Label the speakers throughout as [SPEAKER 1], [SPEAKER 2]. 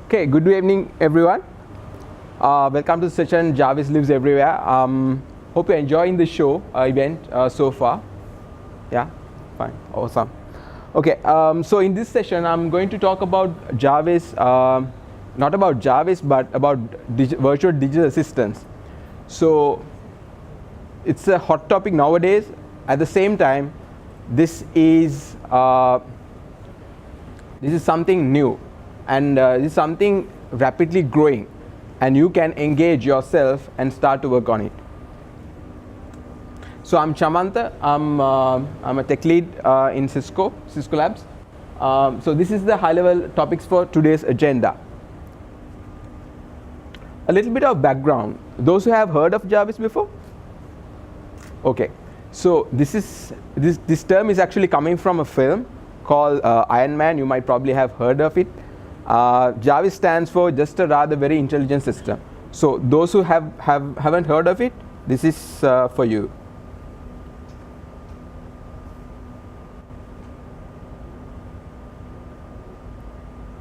[SPEAKER 1] Okay, good evening everyone. Welcome to the session Jarvis Lives Everywhere. Hope you're enjoying the show event so far. Yeah, fine, awesome. Okay, so in this session I'm going to talk about Jarvis, not about Jarvis but about virtual digital assistants. So it's a hot topic nowadays. At the same time, this is something new, and this is something rapidly growing, and you can engage yourself and start to work on it. So I'm Chamantha. I'm a tech lead in Sysco Labs. So this is the high-level topics for today's agenda. A little bit of background. Those who have heard of Jarvis before? Okay. So this term is actually coming from a film called Iron Man. You might probably have heard of it. Jarvis stands for just a rather very intelligent system. So those who haven't heard of it, this is for you.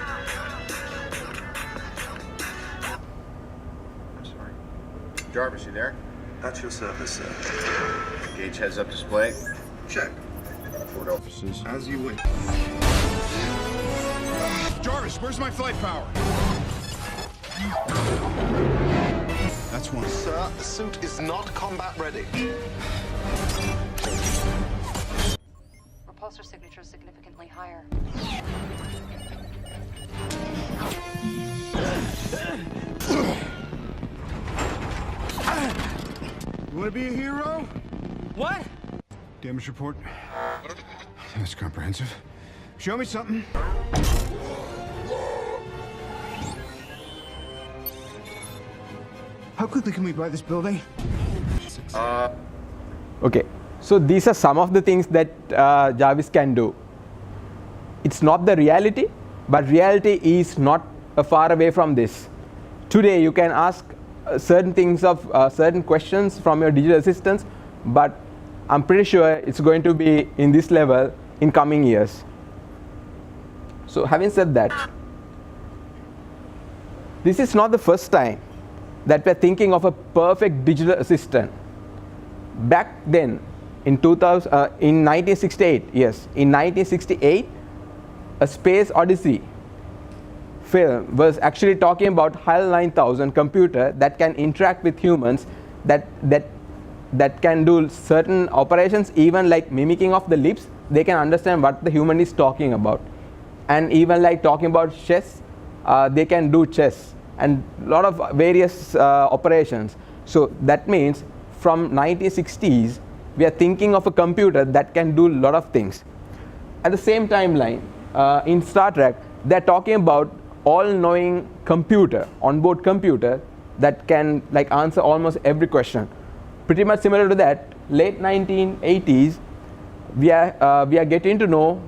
[SPEAKER 2] I'm sorry. Jarvis, you there?
[SPEAKER 3] At your service, sir.
[SPEAKER 2] Gauge heads up display.
[SPEAKER 3] Check.
[SPEAKER 2] Port offices.
[SPEAKER 3] As you wish.
[SPEAKER 4] Jarvis, where's my flight power? That's one.
[SPEAKER 3] Sir, the suit is not combat ready.
[SPEAKER 5] Repulsor signature is significantly higher.
[SPEAKER 4] You want to be a hero?
[SPEAKER 6] What?
[SPEAKER 4] Damage report. That's comprehensive. Show me something. How quickly can we buy this building?
[SPEAKER 1] Okay, so these are some of the things that Jarvis can do. It's not the reality, but reality is not far away from this. Today you can ask certain things of certain questions from your digital assistants, but I'm pretty sure it's going to be in this level in coming years. So having said that, this is not the first time that we're thinking of a perfect digital assistant. Back then, in 1968, yes, in 1968, a Space Odyssey film was actually talking about HAL 9000 computer that can interact with humans, that can do certain operations, even like mimicking of the lips. They can understand what the human is talking about, and even like talking about chess, they can do chess and a lot of various operations. So that means from 1960s we are thinking of a computer that can do a lot of things. At the same timeline, in Star Trek, they're talking about all-knowing computer, onboard computer that can like answer almost every question. Pretty much similar to that, late 1980s, we are getting to know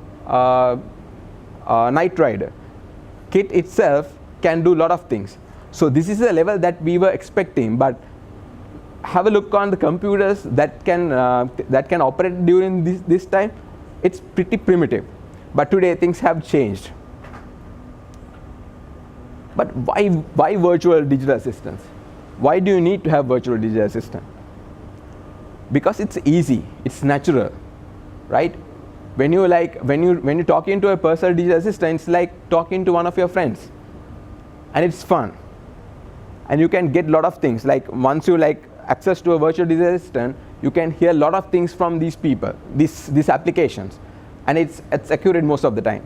[SPEAKER 1] Knight Rider. Kit itself can do a lot of things. So this is the level that we were expecting, but have a look on the computers that can operate during this time. It's pretty primitive, but today things have changed. But why virtual digital assistants? Why do you need to have virtual digital assistant? Because it's easy, it's natural, right? When you're talking to a personal digital assistant, it's like talking to one of your friends, and it's fun, and you can get a lot of things. Like once you like access to a virtual digital assistant, you can hear a lot of things from these people, these applications, and it's accurate most of the time.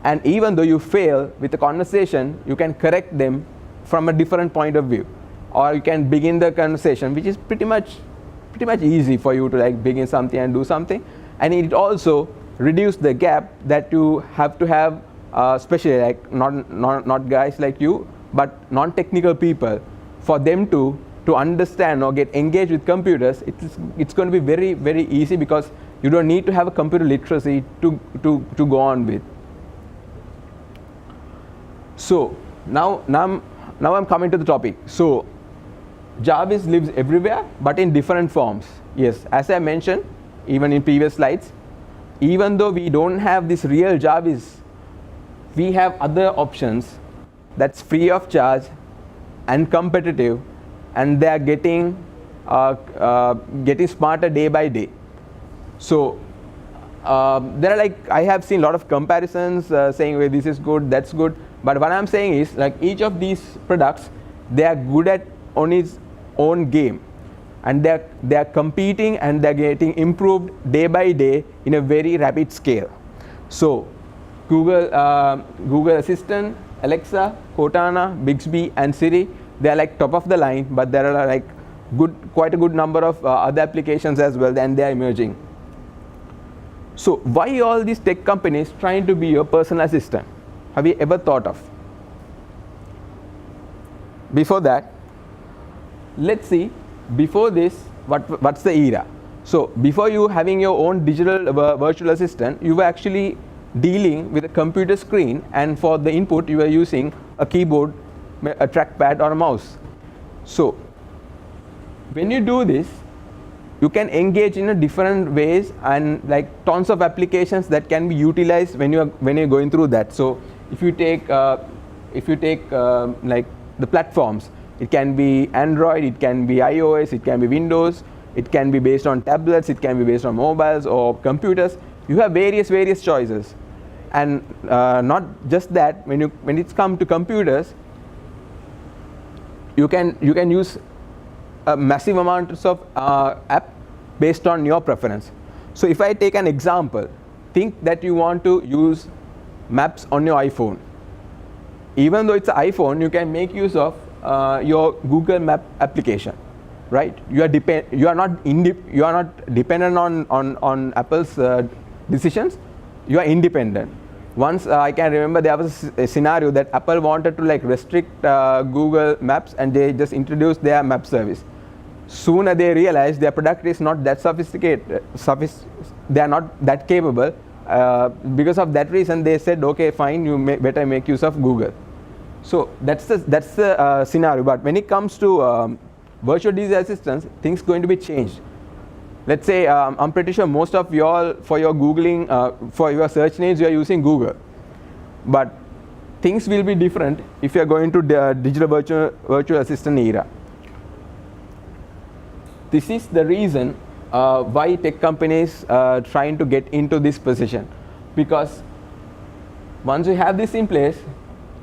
[SPEAKER 1] And even though you fail with the conversation, you can correct them from a different point of view, or you can begin the conversation, which is pretty much easy for you to like begin something and do something. And it also reduce the gap that you have to have, especially like not guys like you, but non-technical people, for them to understand or get engaged with computers. It's going to be very, very easy, because you don't need to have a computer literacy to go on with. So now I'm coming to the topic. So Jarvis lives everywhere, but in different forms. Yes, as I mentioned, even in previous slides, even though we don't have this real Jarvis, we have other options that's free of charge and competitive, and they are getting smarter day by day. So there are like, I have seen a lot of comparisons saying, well, this is good, that's good, but what I'm saying is like each of these products, they are good at on its own game, and they are competing and they're getting improved day by day in a very rapid scale. So Google Assistant, Alexa, Cortana, Bixby and Siri, they are like top of the line, but there are like quite a good number of other applications as well, and they are emerging. So why all these tech companies trying to be your personal assistant? Have you ever thought of? Before that, let's see, before this, what's the era? So before you having your own digital virtual assistant, you were actually dealing with a computer screen, and for the input you were using a keyboard, a trackpad or a mouse. So when you do this, you can engage in a different ways, and like tons of applications that can be utilized when you're going through that. So if you take like the platforms, it can be Android, it can be iOS, it can be Windows, it can be based on tablets, it can be based on mobiles or computers. You have various choices, and not just that. When it's come to computers, you can use a massive amounts of app based on your preference. So if I take an example, think that you want to use maps on your iPhone. Even though it's an iPhone, you can make use of your Google Map application, right? You are not dependent on Apple's decisions. You are independent. Once I can remember, there was a scenario that Apple wanted to like restrict Google Maps, and they just introduced their map service. Sooner they realized their product is not that sophisticated, they are not that capable. Because of that reason, they said, okay, fine, you better make use of Google. So that's the scenario. But when it comes to virtual digital assistants, things going to be changed. Let's say I'm pretty sure most of y'all, for your Googling, for your search names, you are using Google. But things will be different if you are going to the digital virtual assistant era. This is the reason why tech companies are trying to get into this position, because once you have this in place,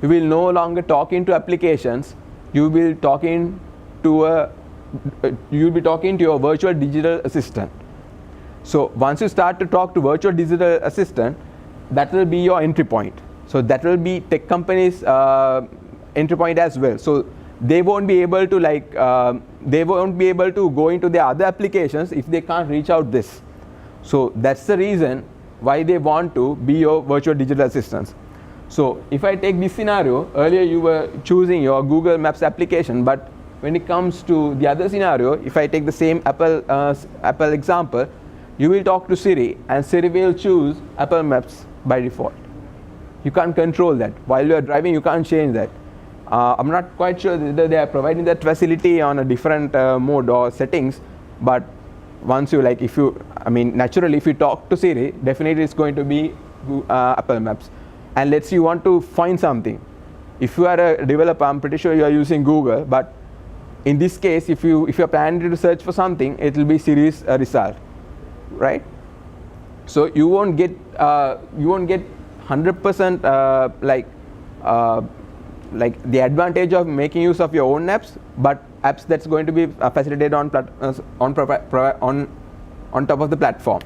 [SPEAKER 1] you will no longer talk into applications. You will be talking to your virtual digital assistant. So once you start to talk to virtual digital assistant, that will be your entry point. So that will be tech companies' entry point as well. So they won't be able to go into their other applications if they can't reach out this. So that's the reason why they want to be your virtual digital assistants. So if I take this scenario, earlier you were choosing your Google Maps application, but when it comes to the other scenario, if I take the same Apple example, you will talk to Siri, and Siri will choose Apple Maps by default. You can't control that. While you are driving, you can't change that. I'm not quite sure whether they are providing that facility on a different mode or settings, but once you naturally if you talk to Siri, definitely it's going to be Apple Maps. And let's say you want to find something. If you are a developer, I'm pretty sure you are using Google, but in this case, if you're planning to search for something, it will be Siri's result, right? So you won't get 100% like the advantage of making use of your own apps, but apps that's going to be facilitated on top of the platform.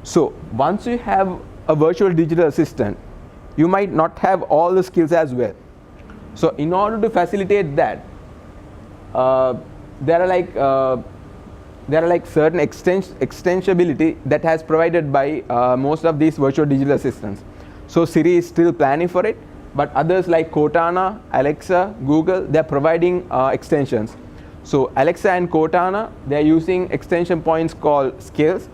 [SPEAKER 1] So once you have a virtual digital assistant, you might not have all the skills as well. So in order to facilitate that, there are like certain extensibility that has provided by most of these virtual digital assistants. So Siri is still planning for it, but others like Cortana, Alexa, Google, they're providing extensions. So Alexa and Cortana, they're using extension points called skills,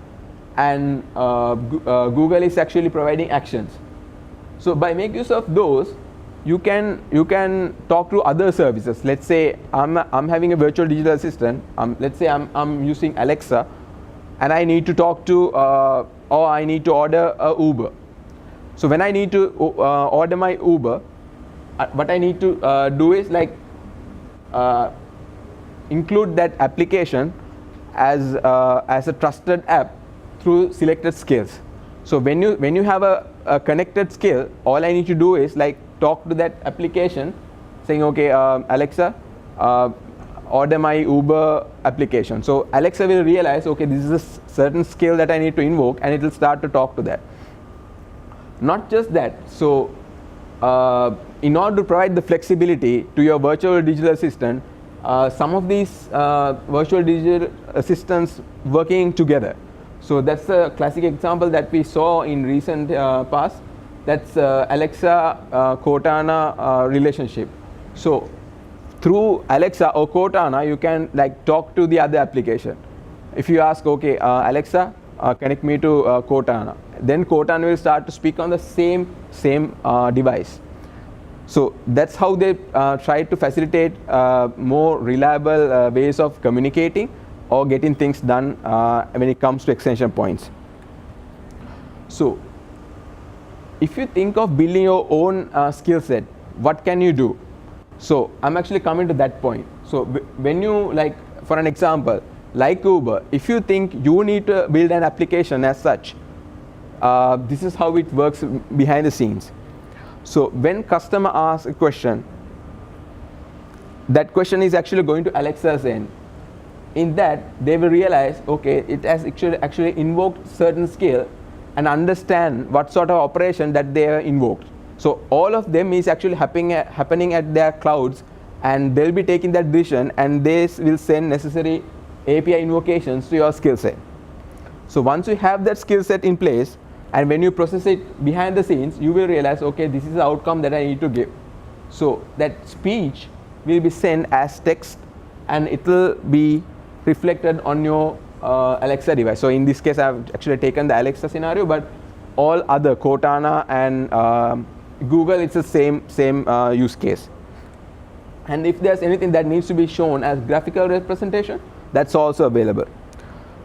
[SPEAKER 1] and Google is actually providing actions. So by making use of those, you can talk to other services. Let's say I'm having a virtual digital assistant. Let's say I'm using Alexa, and I need to talk to or I need to order a Uber. So when I need to order my Uber, what I need to do is like include that application as a trusted app through selected skills. So when you have a connected skill, all I need to do is like talk to that application, saying, okay, Alexa, order my Uber application. So Alexa will realize, okay, this is a certain skill that I need to invoke, and it will start to talk to that. Not just that. So in order to provide the flexibility to your virtual digital assistant, some of these virtual digital assistants working together. So that's a classic example that we saw in recent past. That's Alexa Cortana relationship. So through Alexa or Cortana, you can like talk to the other application. If you ask, okay, Alexa, connect me to Cortana, then Cortana will start to speak on the same device. So that's how they try to facilitate more reliable ways of communicating or getting things done when it comes to extension points. So if you think of building your own skill set, what can you do? So I'm actually coming to that point. So when you, like, for an example, like Uber, if you think you need to build an application as such, this is how it works behind the scenes. So when customer asks a question, that question is actually going to Alexa's end. In that, they will realize, okay, it has actually invoked certain skill and understand what sort of operation that they have invoked. So all of them is actually happening at their clouds, and they'll be taking that decision, and they will send necessary API invocations to your skill set. So once you have that skill set in place, and when you process it behind the scenes, you will realize, okay, this is the outcome that I need to give. So that speech will be sent as text, and it will be reflected on your Alexa device. So in this case, I've actually taken the Alexa scenario, but all other Cortana and Google, it's the same use case. And if there's anything that needs to be shown as graphical representation, that's also available.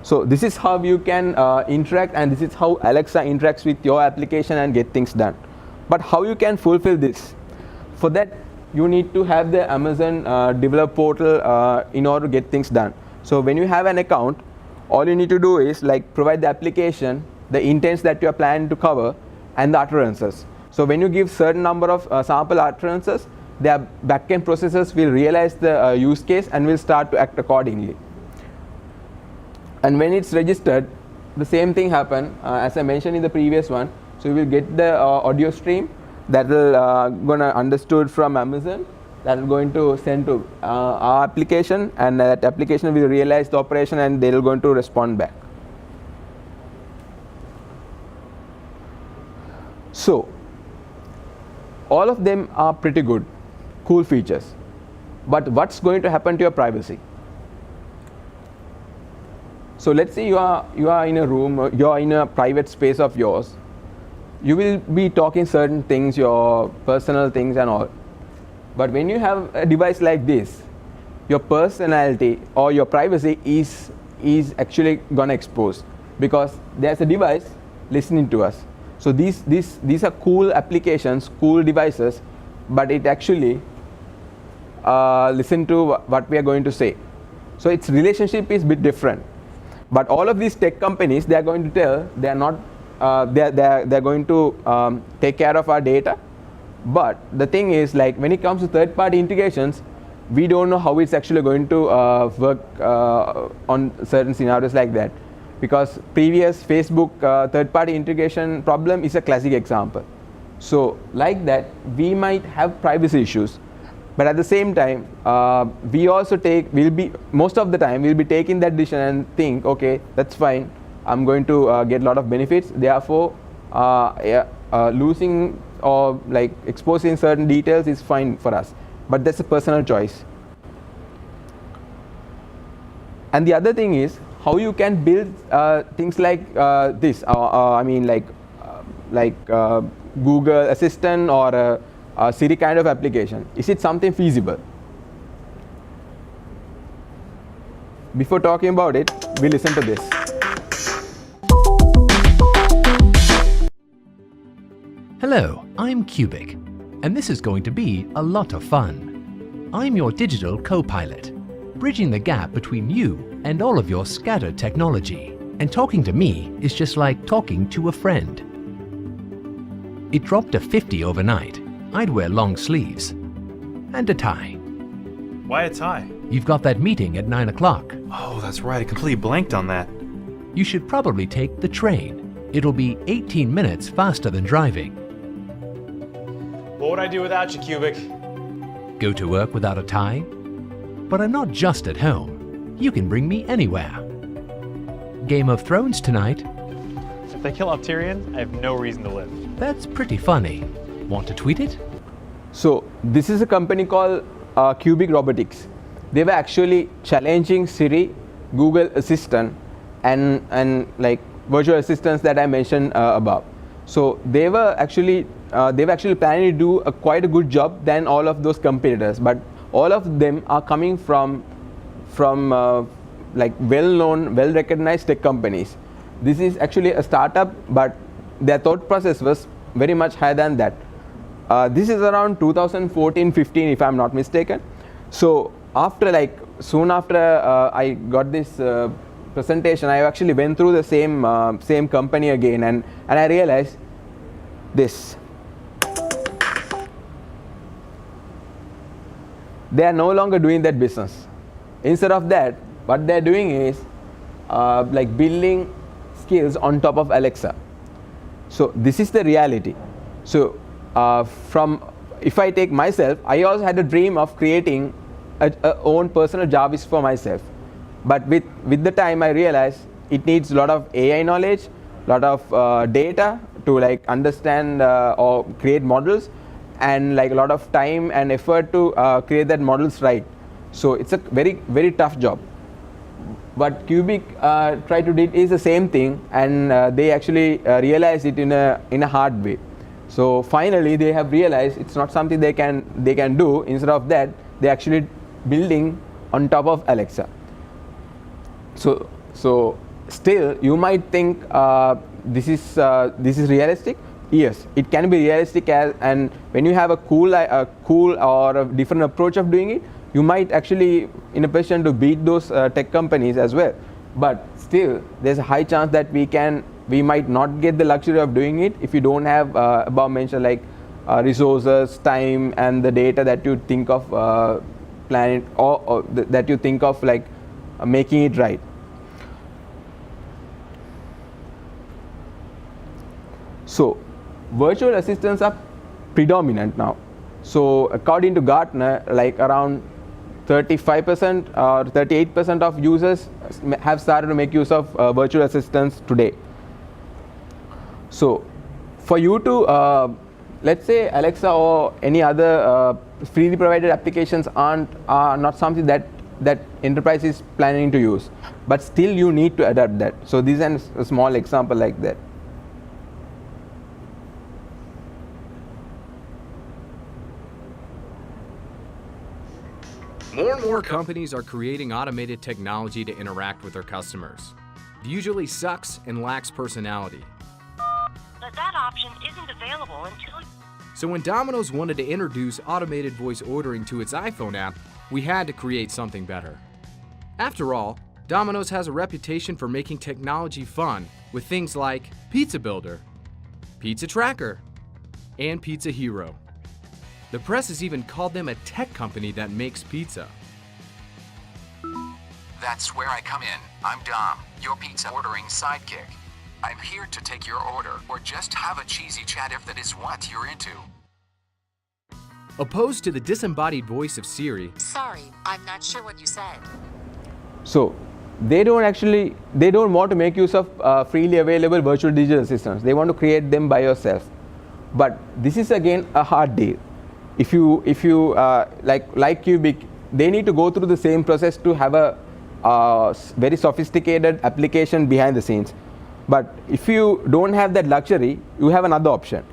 [SPEAKER 1] So this is how you can interact, and this is how Alexa interacts with your application and get things done. But how you can fulfill this? For that, you need to have the Amazon developer portal in order to get things done. So when you have an account, all you need to do is like provide the application, the intents that you are planning to cover, and the utterances. So when you give certain number of sample utterances, their backend processors will realize the use case and will start to act accordingly. And when it's registered, the same thing happen as I mentioned in the previous one. So you will get the audio stream that will gonna understood from Amazon, that is going to send to our application, and that application will realize the operation, and they are going to respond back. So all of them are pretty good, cool features, but what's going to happen to your privacy? So let's say you are in a room, you are in a private space of yours. You will be talking certain things, your personal things and all. But when you have a device like this, your personality or your privacy is actually gonna expose, because there's a device listening to us. So these are cool applications, cool devices, but it actually listen to what we are going to say. So its relationship is a bit different. But all of these tech companies, they are going to tell they are not, they're going to take care of our data. But the thing is, like, when it comes to third-party integrations, we don't know how it's actually going to work on certain scenarios like that, because previous Facebook third-party integration problem is a classic example. So like that, we might have privacy issues, but at the same time, we also most of the time we'll be taking that decision and think, okay, that's fine, I'm going to get a lot of benefits, therefore losing or like exposing certain details is fine for us, but that's a personal choice. And the other thing is how you can build things like this. I mean, like Google Assistant or a Siri kind of application. Is it something feasible? Before talking about it, we listen to this.
[SPEAKER 6] Hello, I'm Cubic. and this is going to be a lot of fun. I'm your digital co-pilot, bridging the gap between you and all of your scattered technology. And talking to me is just like talking to a friend. It dropped to 50 overnight. I'd wear long sleeves and a tie.
[SPEAKER 7] Why a tie?
[SPEAKER 6] You've got that meeting at 9 o'clock.
[SPEAKER 7] Oh, that's right. I completely blanked on that.
[SPEAKER 6] You should probably take the train. It'll be 18 minutes faster than driving.
[SPEAKER 7] What would I do without you, Cubic?
[SPEAKER 6] Go to work without a tie? But I'm not just at home. You can bring me anywhere. Game of Thrones tonight?
[SPEAKER 7] If they kill off Tyrion, I have no reason to live.
[SPEAKER 6] That's pretty funny. Want to tweet it?
[SPEAKER 1] So this is a company called Cubic Robotics. They were actually challenging Siri, Google Assistant, and like virtual assistants that I mentioned above. So they were actually planning to do quite a good job than all of those competitors. But all of them are coming from like well-known, well-recognized tech companies. This is actually a startup, but their thought process was very much higher than that. This is around 2014-15, if I'm not mistaken. So soon after I got this presentation, I actually went through the same company again, and I realized this. They are no longer doing that business. Instead of that, what they're doing is like building skills on top of Alexa. So this is the reality. So if I take myself, I also had a dream of creating a own personal JARVIS for myself. But with the time, I realized it needs a lot of AI knowledge, a lot of data to like understand or create models, and like a lot of time and effort to create that models right. So it's a very, very tough job. What Cubic tried to do is the same thing, and they actually realized it in a hard way. So finally, they have realized it's not something they can do. Instead of that, they're actually building on top of Alexa. So still, you might think this is realistic. Yes, it can be realistic, and when you have a cool or a different approach of doing it, you might actually in a position to beat those tech companies as well. But still, there's a high chance that we might not get the luxury of doing it if you don't have above mentioned like resources, time, and the data that you think of planning or that you think of like making it right. So virtual assistants are predominant now. So according to Gartner, like around 35% or 38% of users have started to make use of virtual assistants today. So for you to, let's say Alexa or any other freely provided applications are not something that enterprise is planning to use, but still you need to adapt that. So this is a small example like that.
[SPEAKER 8] More and more companies are creating automated technology to interact with their customers. It usually sucks and lacks personality.
[SPEAKER 5] But that option isn't available until...
[SPEAKER 8] So when Domino's wanted to introduce automated voice ordering to its iPhone app, we had to create something better. After all, Domino's has a reputation for making technology fun with things like Pizza Builder, Pizza Tracker, and Pizza Hero. The press has even called them a tech company that makes pizza.
[SPEAKER 9] That's where I come in. I'm Dom, your pizza ordering sidekick. I'm here to take your order or just have a cheesy chat if that is what you're into.
[SPEAKER 8] Opposed to the disembodied voice of Siri,
[SPEAKER 5] Sorry, I'm not sure what you said.
[SPEAKER 1] So they don't want to make use of freely available virtual digital assistants. They want to create them by yourself. But this is again a hard deal. If you like Cubic, they need to go through the same process to have a very sophisticated application behind the scenes. But if you don't have that luxury, you have another option.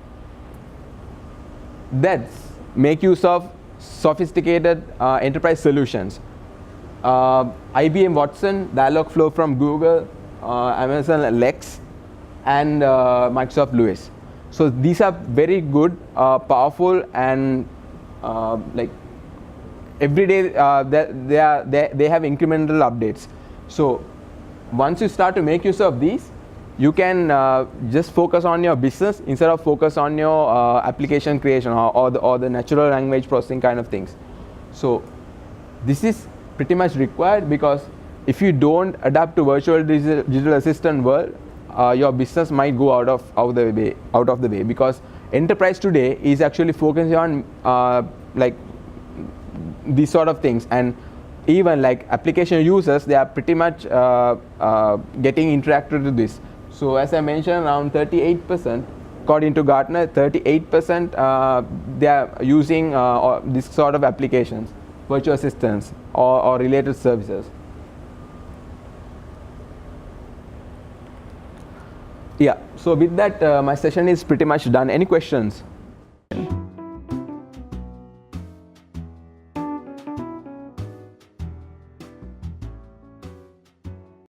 [SPEAKER 1] That's make use of sophisticated enterprise solutions. IBM Watson, Dialogflow from Google, Amazon Lex, and Microsoft Lewis. So these are very good, powerful, and like every day they have incremental updates. So once you start to make use of these, you can just focus on your business instead of focus on your application creation or the natural language processing kind of things. So this is pretty much required, because if you don't adapt to virtual digital assistant world, your business might go out of the way, because enterprise today is actually focusing on like these sort of things, and even like application users, they are pretty much getting interacted with this. So as I mentioned, around 38%, according to Gartner, 38% they are using this sort of applications, virtual assistants or related services. Yeah, so with that, my session is pretty much done. Any questions?